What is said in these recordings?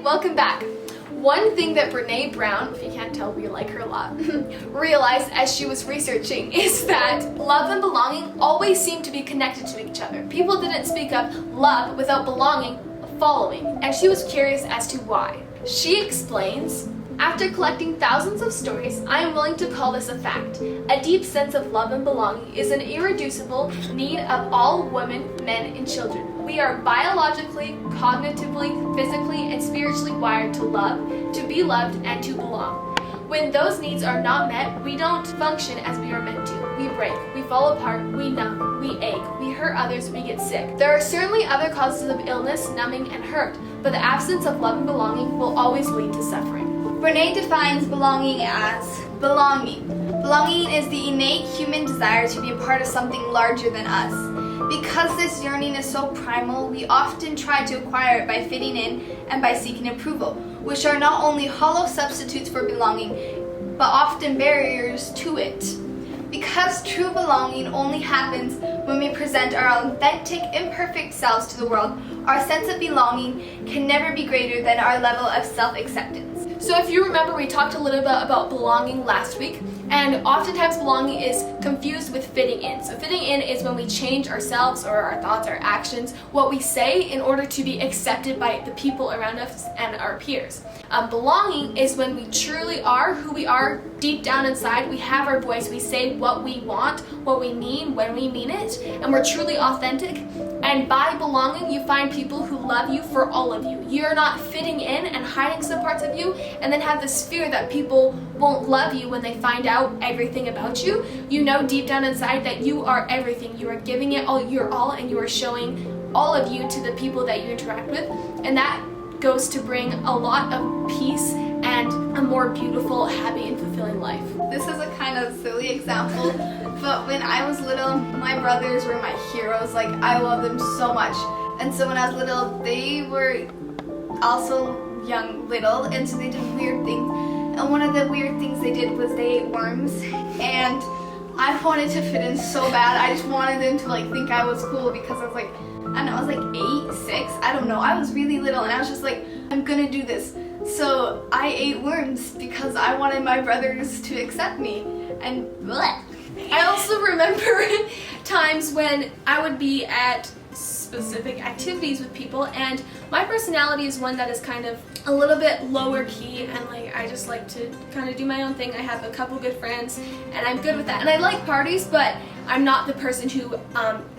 welcome back. One thing that Brené Brown, if you can't tell, we like her a lot, realized as she was researching is that love and belonging always seem to be connected to each other. People didn't speak of love without belonging, following, and she was curious as to why. She explains, after collecting thousands of stories, I am willing to call this a fact. A deep sense of love and belonging is an irreducible need of all women, men, and children. We are biologically, cognitively, physically, and spiritually wired to love, to be loved, and to belong. When those needs are not met, we don't function as we are meant to. We break, we fall apart, we numb, we ache, we hurt others, we get sick. There are certainly other causes of illness, numbing, and hurt, but the absence of love and belonging will always lead to suffering. Brené defines belonging as belonging. Belonging is the innate human desire to be a part of something larger than us. Because this yearning is so primal, we often try to acquire it by fitting in and by seeking approval, which are not only hollow substitutes for belonging, but often barriers to it. Because true belonging only happens when we present our authentic, imperfect selves to the world, our sense of belonging can never be greater than our level of self-acceptance. So if you remember, we talked a little bit about belonging last week, and oftentimes belonging is confused with fitting in. So fitting in is when we change ourselves or our thoughts, our actions, what we say in order to be accepted by the people around us and our peers. Belonging is when we truly are who we are deep down inside. We have our voice, we say what we want, what we mean, when we mean it, and we're truly authentic. And by belonging, you find people who love you for all of you. You're not fitting in and hiding some parts of you and then have this fear that people won't love you when they find out everything about you. You know deep down inside that you are everything. You are giving it all, your all, and you are showing all of you to the people that you interact with. And that goes to bring a lot of peace and a more beautiful, happy, and fulfilling life. This is a kind of silly example, but when I was little, my brothers were my heroes. Like, I love them so much. And so when I was little, they were also little, and so they did weird things. And one of the weird things they did was they ate worms, and I wanted to fit in so bad. I just wanted them to think I was cool because I was like, I don't know, I was like 8, 6, I don't know. I was really little, and I was just like, I'm gonna do this. So I ate worms because I wanted my brothers to accept me. And bleh. I also remember times when I would be at specific activities with people, and my personality is one that is kind of a little bit lower key, and I just like to kind of do my own thing. I have a couple good friends and I'm good with that, and I like parties, but I'm not the person who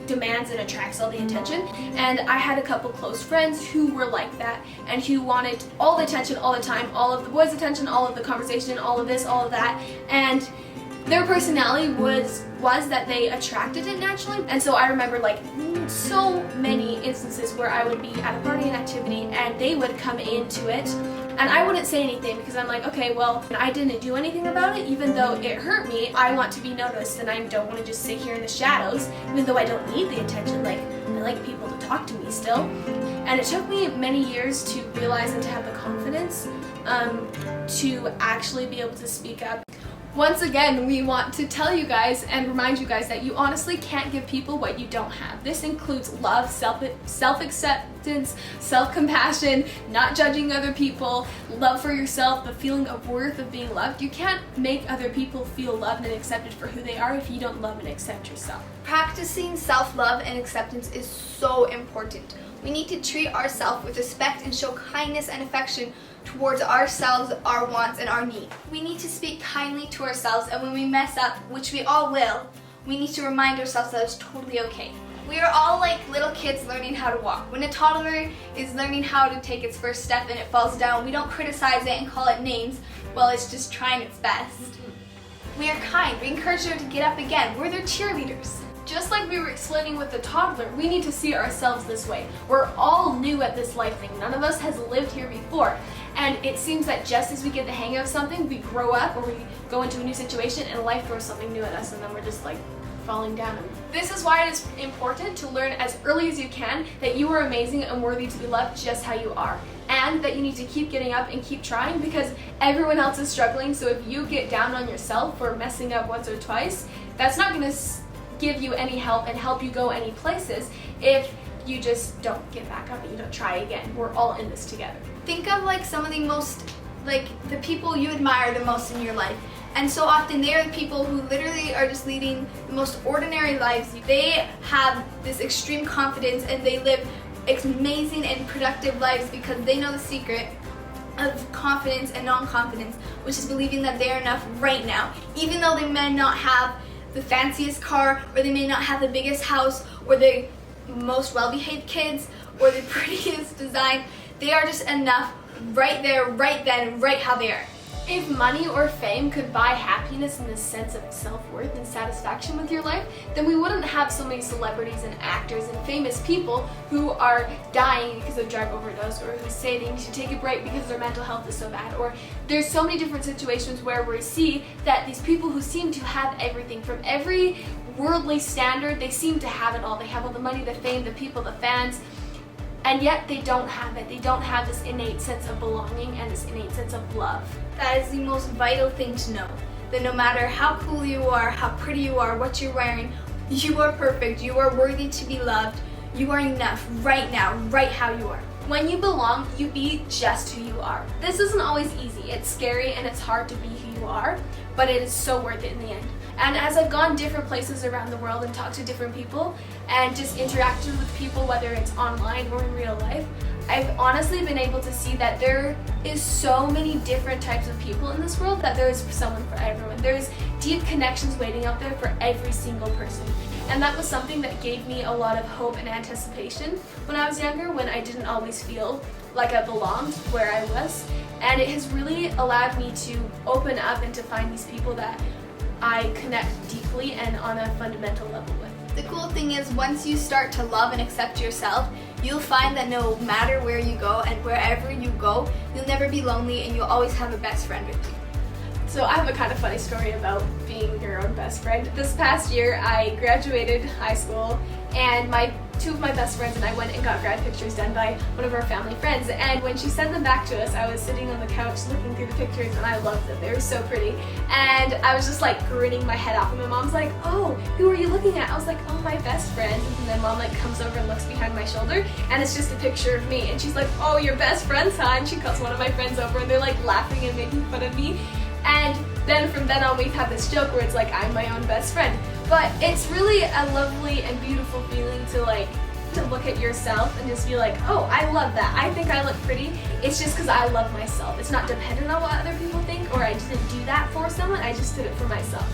demands and attracts all the attention. And I had a couple close friends who were like that and who wanted all the attention all the time, all of the boys' attention, all of the conversation, all of this, all of that, and their personality was that they attracted it naturally. And so I remember so many instances where I would be at a party and activity and they would come into it and I wouldn't say anything because I'm like, okay, well, I didn't do anything about it. Even though it hurt me, I want to be noticed and I don't want to just sit here in the shadows, even though I don't need the attention. I like people to talk to me still. And it took me many years to realize and to have the confidence to actually be able to speak up. Once again, we want to tell you guys and remind you guys that you honestly can't give people what you don't have. This includes love, self-acceptance, self-compassion, not judging other people, love for yourself, the feeling of worth of being loved. You can't make other people feel loved and accepted for who they are if you don't love and accept yourself. Practicing self-love and acceptance is so important. We need to treat ourselves with respect and show kindness and affection towards ourselves, our wants, and our needs. We need to speak kindly to ourselves, and when we mess up, which we all will, we need to remind ourselves that it's totally okay. We are all like little kids learning how to walk. When a toddler is learning how to take its first step and it falls down, we don't criticize it and call it names while it's just trying its best. We are kind. We encourage them to get up again. We're their cheerleaders. Just like we were explaining with the toddler, we need to see ourselves this way. We're all new at this life thing. None of us has lived here before. And it seems that just as we get the hang of something, we grow up or we go into a new situation and life throws something new at us and then we're just falling down. This is why it is important to learn as early as you can that you are amazing and worthy to be loved just how you are. And that you need to keep getting up and keep trying because everyone else is struggling. So if you get down on yourself for messing up once or twice, that's not going to give you any help and help you go any places if you just don't get back up and you don't try again. We're all in this together. think of like some of the most, like the people you admire the most in your life. And so often they are the people who literally are just leading the most ordinary lives. They have this extreme confidence and they live amazing and productive lives because they know the secret of confidence and non-confidence, which is believing that they are enough right now. Even though they may not have the fanciest car, or they may not have the biggest house, or the most well-behaved kids, or the prettiest design, they are just enough right there, right then, right how they are. If money or fame could buy happiness and this sense of self-worth and satisfaction with your life, then we wouldn't have so many celebrities and actors and famous people who are dying because of drug overdose, or who say they need to take a break because their mental health is so bad. Or there's so many different situations where we see that these people who seem to have everything from every worldly standard, they seem to have it all. They have all the money, the fame, the people, the fans, and yet they don't have it. They don't have this innate sense of belonging and this innate sense of love. That is the most vital thing to know. That no matter how cool you are, how pretty you are, what you're wearing, you are perfect, you are worthy to be loved, you are enough right now, right how you are. When you belong, you be just who you are. This isn't always easy. It's scary and it's hard to be who you are, but it is so worth it in the end. And as I've gone different places around the world and talked to different people and just interacted with people, whether it's online or in real life, I've honestly been able to see that there is so many different types of people in this world, that there is someone for everyone. There's deep connections waiting out there for every single person. And that was something that gave me a lot of hope and anticipation when I was younger, when I didn't always feel like I belonged where I was. And it has really allowed me to open up and to find these people that I connect deeply and on a fundamental level with. The cool thing is, once you start to love and accept yourself, you'll find that no matter where you go and wherever you go, you'll never be lonely and you'll always have a best friend with you. So I have a kind of funny story about being your own best friend. This past year, I graduated high school, and two of my best friends and I went and got grad pictures done by one of our family friends. And when she sent them back to us, I was sitting on the couch looking through the pictures, and I loved them. They were so pretty. And I was just like grinning my head off, and my mom's like, "Oh, who are you looking at?" I was like, "Oh, my best friend." And then mom like comes over and looks behind my shoulder, and it's just a picture of me. And she's like, "Oh, your best friends, huh?" And she calls one of my friends over, and they're like laughing and making fun of me. And then from then on, we've had this joke where it's like, I'm my own best friend. But it's really a lovely and beautiful feeling to look at yourself and just be like, oh, I love that. I think I look pretty. It's just because I love myself. It's not dependent on what other people think, or I didn't do that for someone. I just did it for myself.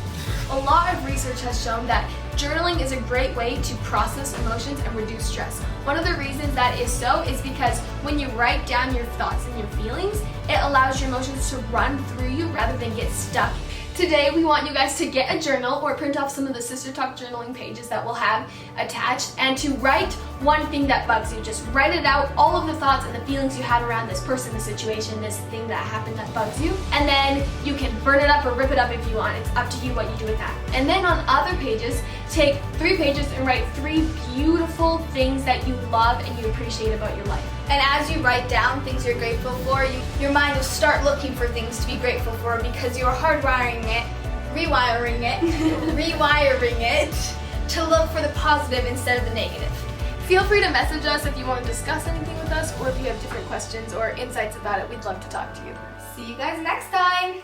A lot of research has shown that journaling is a great way to process emotions and reduce stress. One of the reasons that is so is because when you write down your thoughts and your feelings, it allows your emotions to run through you rather than get stuck. Today we want you guys to get a journal or print off some of the Sister Talk journaling pages that we'll have attached, and to write one thing that bugs you. Just write it out, all of the thoughts and the feelings you had around this person, this situation, this thing that happened that bugs you. And then you can burn it up or rip it up if you want. It's up to you what you do with that. And then on other pages, take 3 pages and write 3 beautiful things that you love and you appreciate about your life. And as you write down things you're grateful for, your mind will start looking for things to be grateful for, because you're rewiring it to look for the positive instead of the negative. Feel free to message us if you want to discuss anything with us, or if you have different questions or insights about it. We'd love to talk to you. See you guys next time!